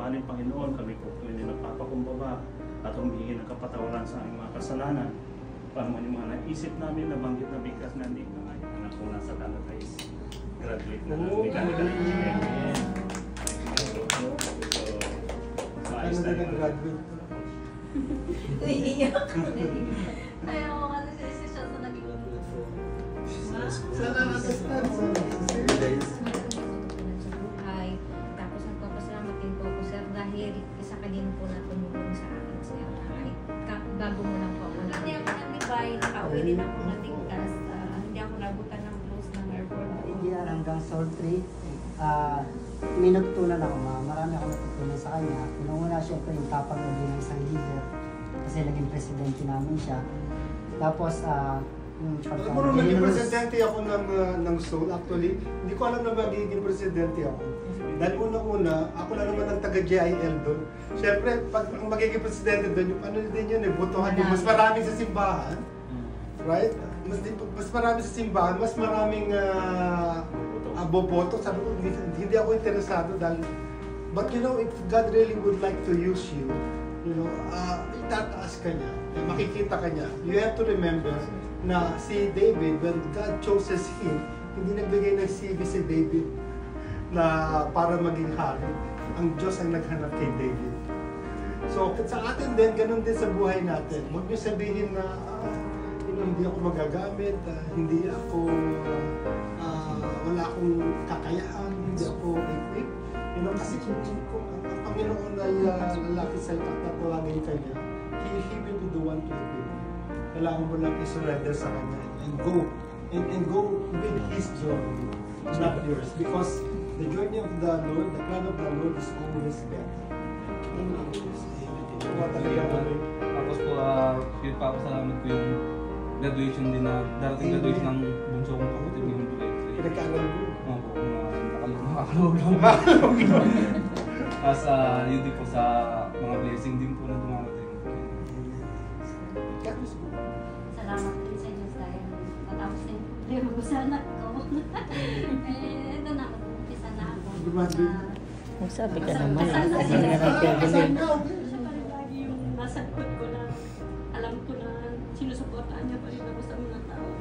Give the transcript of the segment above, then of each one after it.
mahalin Panginoon, kami po hindi nagpapakumbaba at humihingi ng kapatawaran sa aming mga kasalanan. Para mo yung mga naisip namin, nabanggit na bigkas na hindi na ngayon. Anak ko nasa Canada is graduate na ng mechanical engineering. So, ayos na yun. Iiyak. Ayaw ko kasi si siya sa naging Sana understand mo. Hi. Tapos nagpapasalamat din po ako, sir, dahil isa ka din po na tumulong sa akin, sir. Bago mo lang po ako. Hindi ako nag-divide, nakauwi din ako natigtas. Hindi ako nabutan ng close ng airport. Hindi yan hanggang sultry. May natutunan ako, marami ako natutunan sa kanya. Unang-una, syempre, yung tapang ng isang leader. Kasi naging presidente namin siya. Tapos, yung Alam mo, naging presidente ako ng Seoul. Actually, hindi ko alam na magiging presidente ako. Dahil una-una, ako lang naman ang taga-GIL doon. Siyempre, pag magiging presidente doon, yung ano din yun, botohan din. Mas maraming sa simbahan. Right? Mas marami sa simbahan, mas maraming boboto. Sabi ko, hindi ako interesado dahil, but you know, if God really would like to use you, you know, itataas ka niya, makikita ka niya. You have to remember na si David, when God chooses him, hindi nagbigay ng CV si David na para maging hari. Ang Diyos ang naghanap kay David. So, sa atin din, ganun din sa buhay natin. Huwag niyo sabihin na hindi ako magagamit, hindi ako, wala akong kakayahan, hindi ako equipped. You know, kasi kung ang Panginoon ay lalaki sa'yo at tatawagin ka niya, He will be the one to equip you. Kailangan mo lang isurrender sa Kanya and go with His journey, not yours. Because the journey of the Lord, the plan of the Lord is always better. Tapos po, yun pa ako salamat ko yung graduation din na darating graduation ng bunso kong kapatid ngayong July 3. Pinagkaagal mo? Oo po, nakakalawag lang. Tapos yun din po sa mga blessing din po na dumarating. Salamat din sa inyo dahil matapos din yung sa anak ko. Ito na, mag-umpisa na ako. Sabi ka naman. Siya pa rin lagi yung nasa likod ko na alam ko na sinusuportaan niya pa rin ako sa mga taong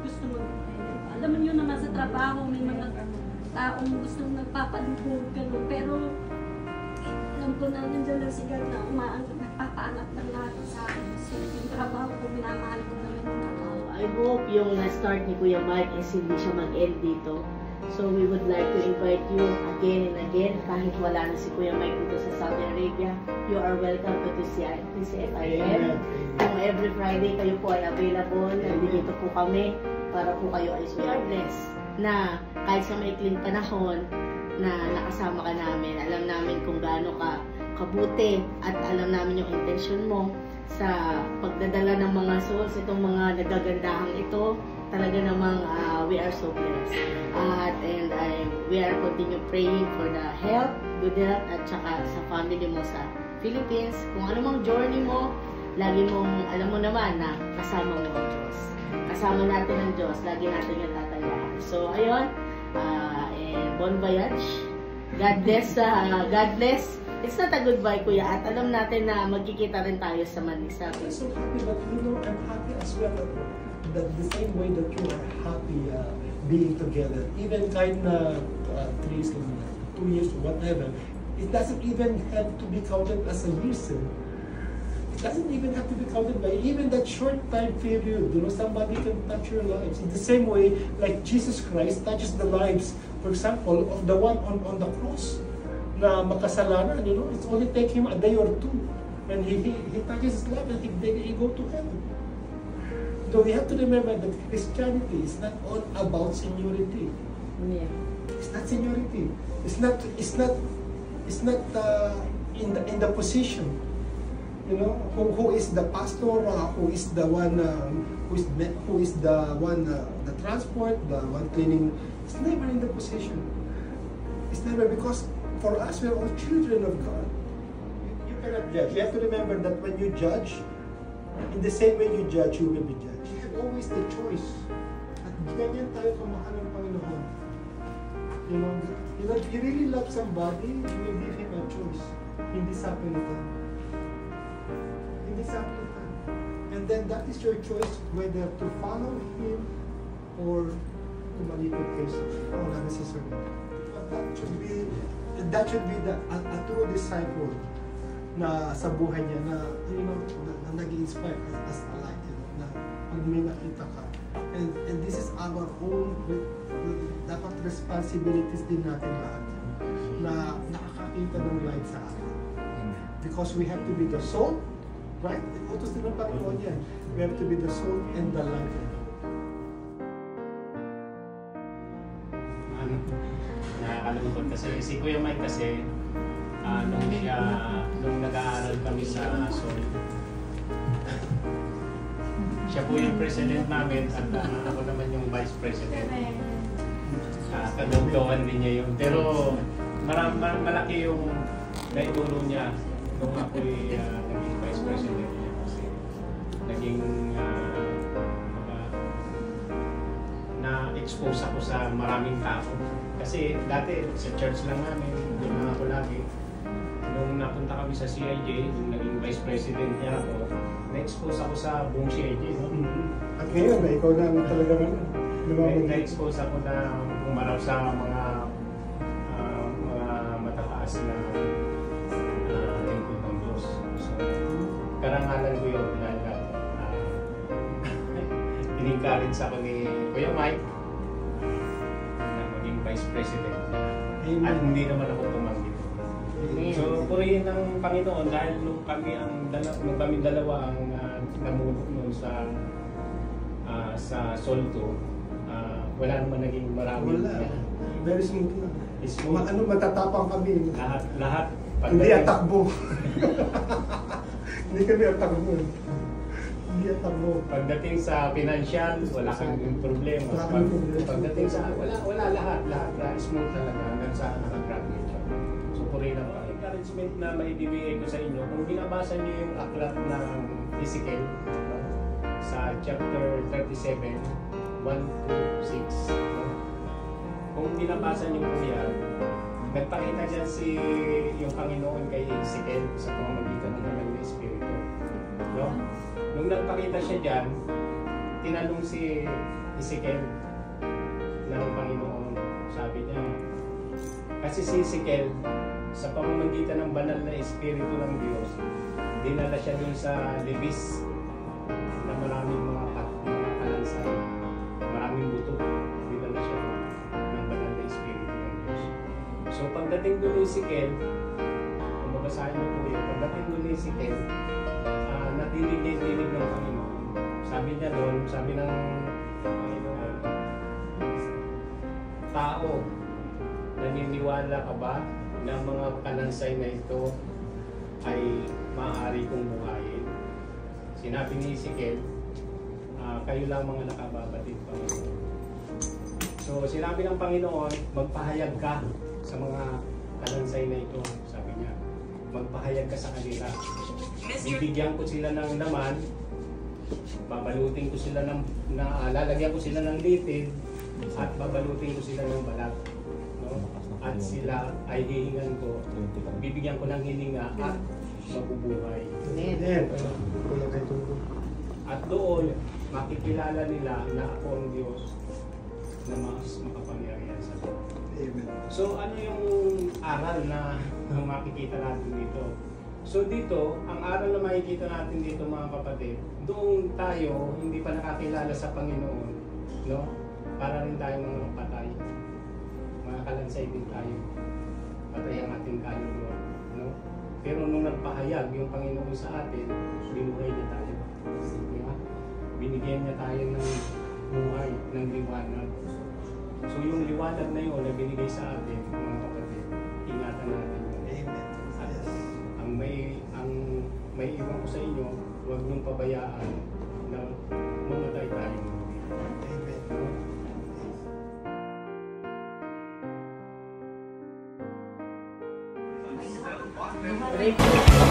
gusto mag-help. Alam mo yun naman sa trabaho, may mga taong gustong nagpapalubog, gano'n. Pero alam ko na nandiyan lang si God na nagpapaangat ng lahat sa akin. So yung trabaho ko, minamahal ko naman yung trabaho. I hope yung na-start ni Kuya Mike is hindi siya mag-end dito. So we would like to invite you again and again, kahit wala na si Kuya Mike dito sa Saudi Arabia, you are welcome to TCFIM. Kung every Friday kayo po ay available, nandito po kami para po kayo ay we are blessed na kahit sa maikling panahon na nakasama ka namin, alam namin kung gaano ka kabuti at alam namin yung intention mo sa pagdadala ng mga souls, itong mga nagagandahang ito. Talaga namang we are so blessed. And we are continue praying for the health, good health, at saka sa family mo sa Philippines. Kung ano mang journey mo, lagi mong alam mo naman na kasama mo ang Diyos. Kasama natin ang Diyos, lagi natin yung tatayaan. So, ayun, bon voyage. God bless. God bless. It's not a goodbye, Kuya, at alam natin na magkikita rin tayo sa Manisa. I'm so happy, but you know, I'm happy as well that the same way that you are happy being together, even kind of 3 years, 2 years, whatever, it doesn't even have to be counted as a reason. It doesn't even have to be counted by even that short time period. You know, somebody can touch your lives in the same way like Jesus Christ touches the lives, for example, of the one on the cross na makasalanan. You know, it's only take him a day or two, and he touches his life, and he go to heaven. So we have to remember that Christianity is not all about seniority. Yeah. It's not seniority. It's not in the position. You know, who is the pastor, who is the one, who is the one, the transport, the one cleaning. It's never in the position. It's never, because for us, we're all children of God. You cannot judge. You have to remember that when you judge, in the same way you judge, you will be judged. You have always the choice. At ganyan tayo kamahal ng Panginoon. You know, if you really love somebody, you will give him a choice. Hindi sapilitan. Hindi sapilitan. And then that is your choice whether to follow Him or tumalikod kayo sa kanya. Wala na si Sir. But that should be a true disciple na sa buhay niya na, you know, na nag-inspire as a light, you know, na pag may nakita ka. And this is our own, dapat responsibilities din natin lahat na nakakakita ng light sa atin. Because we have to be the salt, right? Utos din ng Panginoon yan. We have to be the salt and the light. Nakakalungkot kasi si Kuya Mike kasi nung nag-aaral kami sa Sol, siya po yung president namin at ako naman yung vice president. Kadugtungan din niya yun. Pero malaki yung naitulong niya nung ako'y naging vice president niya kasi naging na-expose ako sa maraming tao. Kasi dati sa church lang namin, doon lang ako lagi. Nung napunta kami sa CIJ, nung naging vice president niya ako, na-expose ako sa buong CIJ. No? At ngayon, ikaw na talaga Na-expose ako na umaraw sa mga matataas na lingkod ng Diyos. So, karangalan ko yun dahil in-encourage ako ni Kuya Mike na maging vice president. At hindi naman ako tumanggi. So, purihin ng Panginoon dahil nung kami dalawa ang namuno noon sa Solto, wala naman naging marami. Wala. Very smooth lang. Smooth. Matatapang kami. Lahat. Hindi atakbo. Hindi kami atakbo. Hindi atakbo. Pagdating sa financial, wala kang problema. Pagdating sa, wala lahat. Smooth talaga hanggang sa nakagraduate siya. So, purihin ang encouragement na maibibigay ko sa inyo. Kung binabasa niyo yung aklat ng Ezekiel, sa chapter 37, 1 to 6. Kung binabasa niyo po yan, nagpakita dyan yung Panginoon kay Ezekiel sa pamamagitan ng Banal na Espiritu. No? Nung nagpakita siya dyan, tinanong si Ezekiel ng Panginoon. Sabi niya, kasi si Ezekiel, sa pamamagitan ng Banal na Espiritu ng Diyos, dinala siya dun sa libis na maraming mga kalansay, maraming buto, dinala siya ng Banal na Espiritu ng Diyos. So pagdating doon ni Ezekiel, kung mabasahin mo po yun, pagdating doon ni Ezekiel, natinig ng Panginoon. Sabi niya doon, sabi ng Panginoon, tao, naniniwala ka ba na mga kalansay na ito ay maaari kong buhayin? Sinabi ni Ezekiel, kayo lang mga nakababatid, Panginoon. So sinabi ng Panginoon, magpahayag ka sa mga kalansay na ito, sabi niya. Magpahayag ka sa kanila. Bibigyan ko sila ng laman, babalutin ko sila lalagyan ko sila ng litid, at babalutin ko sila ng balat. No? At sila ay hihingan ko, bibigyan ko ng hininga at mabubuhay. At doon, makikilala nila na ako ang Diyos na mas makapangyarihan sa Diyos. So ano yung aral na makikita natin dito? So dito, ang aral na makikita natin dito mga kapatid, doon tayo hindi pa nakakilala sa Panginoon, no? Para rin tayong mga patay. Mga kalansay din tayo. Patay ang ating kaluluwa, no? Pero nung nagpahayag yung Panginoon sa atin, binuhay niya tayo. Diba? Binigyan niya tayo ng buhay, ng liwanag. So yung liwanag na yun na binigay sa atin, mga kapatid, ingatan natin. At ang may iwan ko sa inyo, huwag niyong pabayaan na mamatay tayo. Pray po.